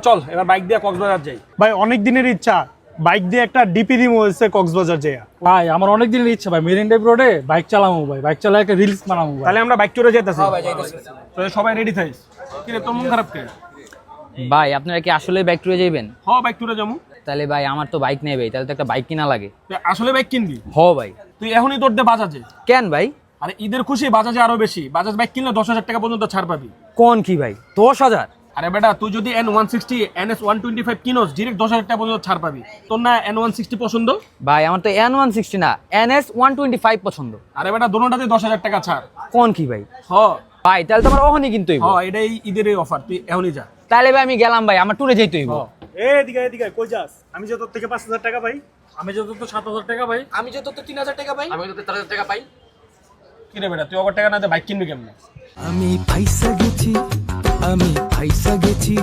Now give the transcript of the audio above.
চল এবার বাইক দিয়ে কক্সবাজার যাই। ভাই অনেক দিনের ইচ্ছা বাইক দিয়ে একটা ডিপি দিমো হচ্ছে কক্সবাজার যাইয়া। ভাই আমার অনেক দিনের ইচ্ছা ভাই মেরিন ড্রাইভ রোডে বাইক চালামু ভাই, বাইক চালায় একটা রিলস বানামু ভাই। তাহলে আমরা বাইক ট্যুরে যেতেছি। তো সবাই রেডি থাকিস। কি রে তোর মন খারাপ কে? ভাই আপনারা কি আসলে বাইক ট্যুরে যাবেন? হ্যাঁ বাইক ট্যুরে যাবো। তাহলে ভাই আমার তো বাইক নেই ভাই, তাহলে তো একটা বাইক কিনা লাগে। তুই আসলে বাইক কিনবি? ভাই তুই এখনই তোর দে বাজাজে। কেন ভাই? আরে ঈদের খুশি বাজাজে আরো বেশি, বাজাজ বাইক কিনলে 10,000 টাকা পর্যন্ত ছাড় পাবি। কোন কি ভাই 10,000? আরে বেটা তুই যদি N160 NS125 কিনোস ডিরেক্ট 10,000 টাকা পর্যন্ত ছাড় পাবি। তোর না N160 পছন্দ? ভাই আমার তো N160 না NS125 পছন্দ। আরে বেটা দোনোটাতে 10,000 টাকা ছাড়। কোন কি ভাই? হ্যাঁ ভাই তাহলে তো আমার ওখানে কিনতে হইব। হ্যাঁ এটাই ঈদের অফার, তুই এখনই যা। তাহলে ভাই আমি গেলাম ভাই, আমার ট্যুরে যাইতে হইব। এদিকে এদিকে কই যাস? আমি যে তোর থেকে 5,000 টাকা পাই। আমি যত তো 7,000 টাকা ভাই। আমি যত তো 3,000 টাকা পাই। আমি যত 4,000 টাকা পাই। কি রে বেটা তুই ওভার টাকা না দিয়ে বাইক কিনবি কেমনে? আমি ফাইসা গেছি